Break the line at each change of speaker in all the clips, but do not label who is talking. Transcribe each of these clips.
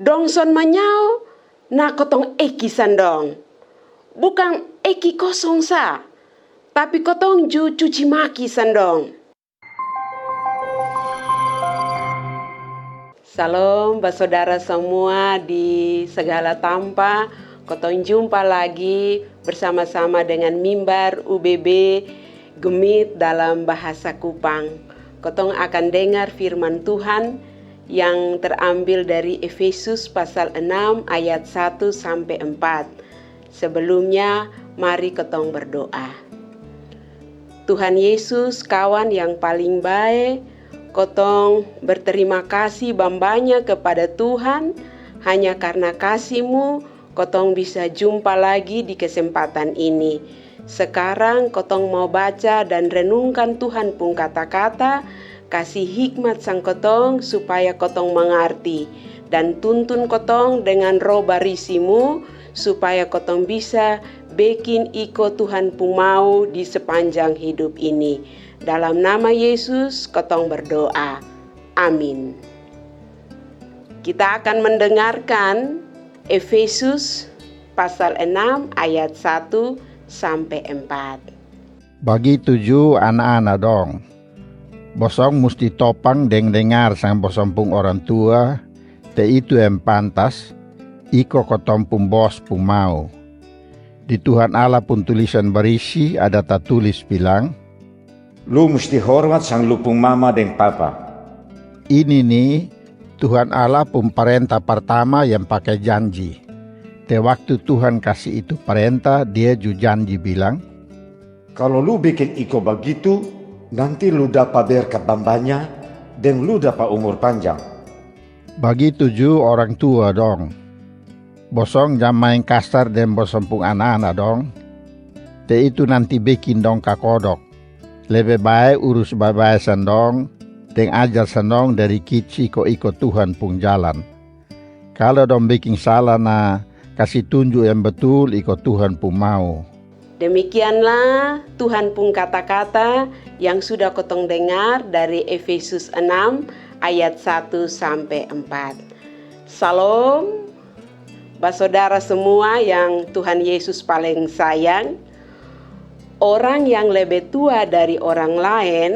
Dongson manyao na kotong eki sandong. Bukan eki kosong sa, tapi kotong ju cuci maki sandong. Salam saudara semua di segala tampa. Kotong jumpa lagi bersama-sama dengan Mimbar UBB Gemit dalam bahasa Kupang. Kotong akan dengar firman Tuhan yang terambil dari Efesus pasal 6 ayat 1 sampai 4. Sebelumnya mari kotong berdoa. Tuhan Yesus, kawan yang paling baik, kotong berterima kasih banyak kepada Tuhan. Hanya karena kasih-Mu kotong bisa jumpa lagi di kesempatan ini. Sekarang kotong mau baca dan renungkan Tuhan pun kata-kata. Kasih hikmat sang kotong supaya kotong mengerti. Dan tuntun kotong dengan roh barisi-Mu supaya kotong bisa bikin iko Tuhan pun mau di sepanjang hidup ini. Dalam nama Yesus kotong berdoa. Amin. Kita akan mendengarkan Efesus pasal 6 ayat 1 sampai 4.
Bagi 7 anak-anak dong. Bosong mesti topang dengar sang bosong pung orang tua. Te itu yang pantas. Iko kotong pun bos pun mau. Di Tuhan Allah pun tulisan berisi ada tertulis bilang,
lu mesti hormat sang lupung mama dan papa.
ini nih Tuhan Allah pun perintah pertama yang pakai janji. Te waktu Tuhan kasih itu perintah, dia juga janji bilang,
kalau lu bikin iko begitu, nanti lu dapat berkat bambanya dan lu dapat umur panjang.
bagi 7 orang tua dong. Bosong jam main kasar dan bosong pun anak-anak dong. Te itu nanti bikin dong kakodok. Lebih baik urus baik-baik sandong, dan ajar sandong dari kecil ikut Tuhan pun jalan. Kalau dong bikin salah kasih tunjuk yang betul ikut Tuhan pun mau.
Demikianlah Tuhan pun kata-kata yang sudah kotong dengar dari Efesus 6 ayat 1 sampai 4. Salam, saudara semua yang Tuhan Yesus paling sayang. Orang yang lebih tua dari orang lain,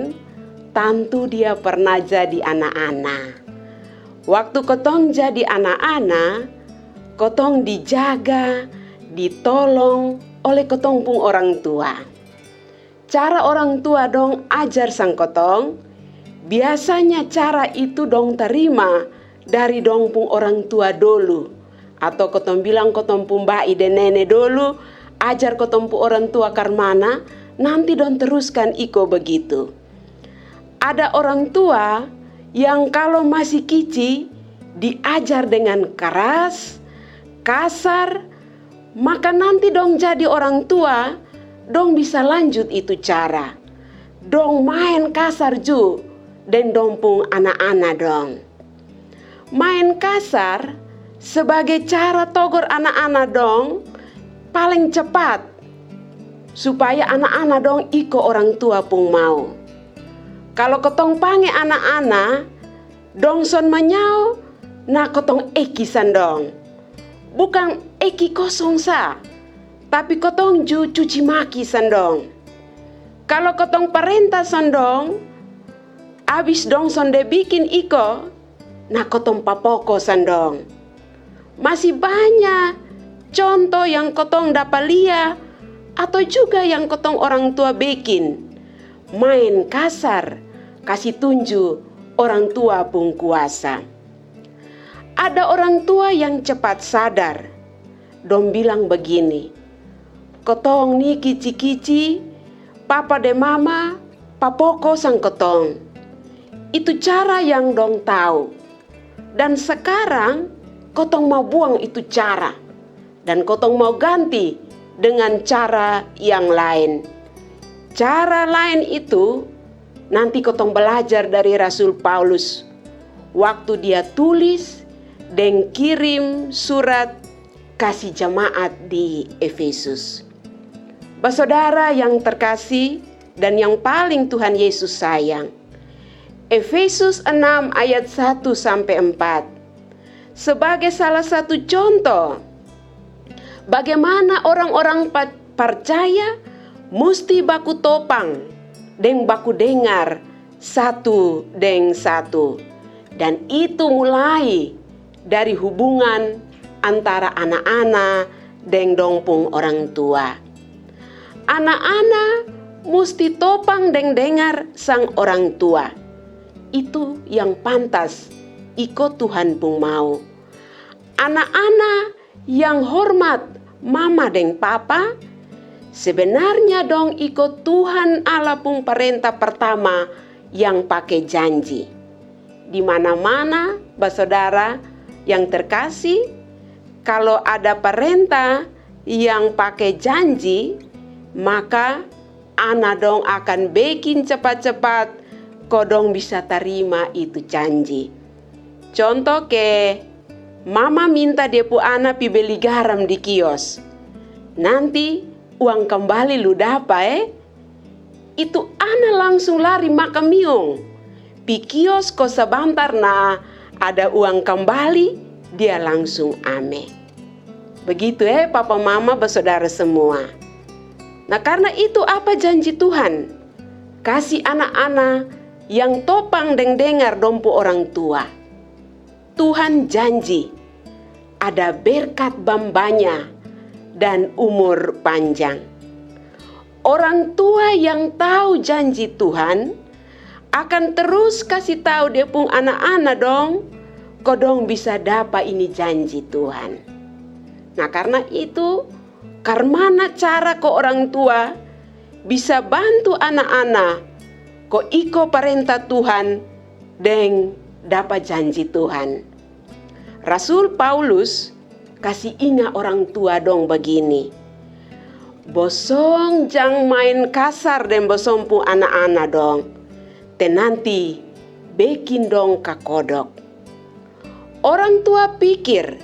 tentu dia pernah jadi anak-anak. Waktu kotong jadi anak-anak, kotong dijaga, ditolong oleh kotong pun orang tua. Cara orang tua dong ajar sang kotong, biasanya cara itu dong terima dari dong pun orang tua dulu. Atau kotong bilang kotong pun bai dan nenek dulu, ajar kotong pun orang tua karmana, nanti dong teruskan iko begitu. Ada orang tua yang kalau masih kicik diajar dengan keras, kasar, maka nanti dong jadi orang tua, dong bisa lanjut itu cara. Dong main kasar ju, dan dong pun anak-anak dong. Main kasar sebagai cara togor anak-anak dong paling cepat, supaya anak-anak dong iko orang tua pun mau. Kalau kotong pange anak-anak, dong son manyao, na kotong eki sandong. Bukan eki kosong sa, tapi kotong ju cuci maki sandong. Kalau kotong perintah sandong, abis dong sonde bikin iko, na kotong papoko sandong. Masih banyak contoh yang kotong dapat lihat, atau juga yang kotong orang tua bikin. Main kasar, kasih tunjuk orang tua pun kuasa. Ada orang tua yang cepat sadar. Dong bilang begini, kotong nih kici-kici, papa de mama, papoko sang kotong. Itu cara yang dong tahu. Dan sekarang kotong mau buang itu cara. Dan kotong mau ganti dengan cara yang lain. Cara lain itu nanti kotong belajar dari Rasul Paulus. Waktu dia tulis dan kirim surat kasih jemaat di Efesus. Saudara yang terkasih dan yang paling Tuhan Yesus sayang. Efesus 6 ayat 1 sampai 4. sebagai salah satu contoh bagaimana orang-orang percaya musti baku topang dan baku dengar satu dengan satu. Dan itu mulai dari hubungan antara anak-anak dan dongpung orang tua. Anak-anak musti topang dan dengar sang orang tua. Itu yang pantas ikut Tuhan pun mau. Anak-anak yang hormat mama dan papa, sebenarnya dong ikut Tuhan Allah pun perintah pertama yang pakai janji. Di mana-mana, saudara yang terkasih, kalau ada perintah yang pakai janji, maka anak dong akan bikin cepat-cepat kodong bisa terima itu janji. Contoh ke mama minta dia pu anak pi beli garam di kios. Nanti uang kembali lu dapat itu anak langsung lari makan miung. Pi kios ko sebentar na ada uang kembali, dia langsung ame. Begitu papa mama bersaudara semua. Nah karena itu apa janji Tuhan? Kasih anak-anak yang topang dan dengar dompu orang tua. Tuhan janji ada berkat bambanya dan umur panjang. Orang tua yang tahu janji Tuhan akan terus kasih tahu dia pun anak-anak dong, kodong bisa dapat ini janji Tuhan. Nah karena itu, karena cara ko orang tua bisa bantu anak-anak ko iko perintah Tuhan dan dapat janji Tuhan. Rasul Paulus kasih ingat orang tua dong begini. Bosong jang main kasar dan bosong pun anak-anak dong. Tenanti bikin dong kakodok. Orang tua pikir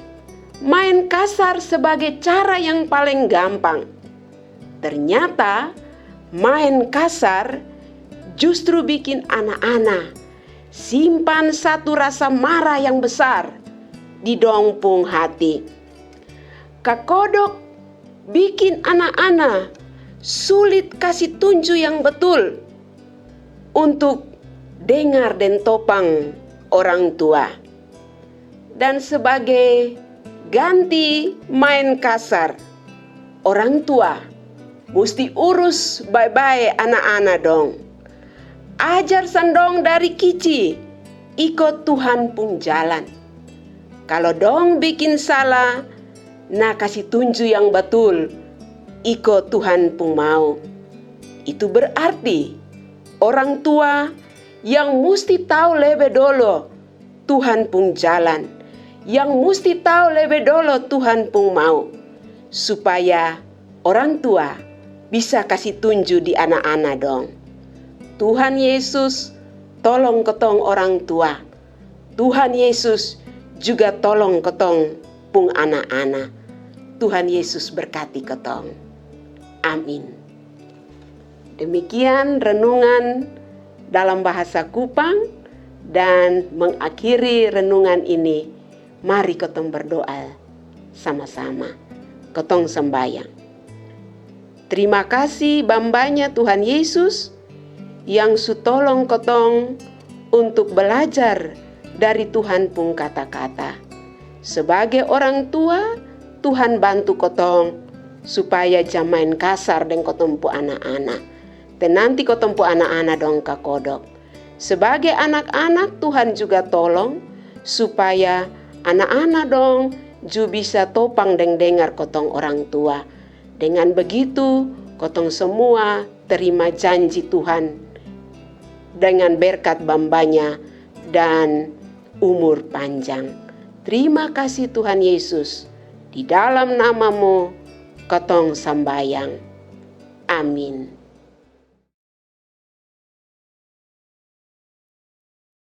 main kasar sebagai cara yang paling gampang. Ternyata main kasar justru bikin anak-anak simpan satu rasa marah yang besar di dongpung hati. Kakodok bikin anak-anak sulit kasih tunjuk yang betul untuk dengar dan topang orang tua. Dan sebagai ganti main kasar, orang tua mesti urus baik-baik anak-anak dong. Ajar sandong dari kicik, ikut Tuhan pun jalan. Kalau dong bikin salah, nah kasih tunjuk yang betul, ikut Tuhan pun mau. Itu berarti orang tua yang mesti tahu lebih dulu Tuhan pun jalan, yang mesti tahu lebih dulu Tuhan pun mau, supaya orang tua bisa kasih tunjuk di anak-anak dong. Tuhan Yesus tolong ketong orang tua. Tuhan Yesus juga tolong ketong pun anak-anak. Tuhan Yesus berkati ketong. Amin. Demikian renungan dalam bahasa Kupang, dan mengakhiri renungan ini, mari ketong berdoa sama-sama. Ketong sembahyang. Terima kasih bambanya Tuhan Yesus yang sutolong ketong untuk belajar dari Tuhan pun kata-kata. Sebagai orang tua, Tuhan bantu ketong supaya jangan main kasar dengan ketong pu anak-anak. Dan nanti ketong pu anak-anak dong kakodok. Sebagai anak-anak Tuhan juga tolong supaya anak-anak dong juga bisa topang dan dengar ketong orang tua. Dengan begitu ketong semua terima janji Tuhan dengan berkat bambanya dan umur panjang. Terima kasih Tuhan Yesus. Di dalam namamu ketong sembahyang. Amin.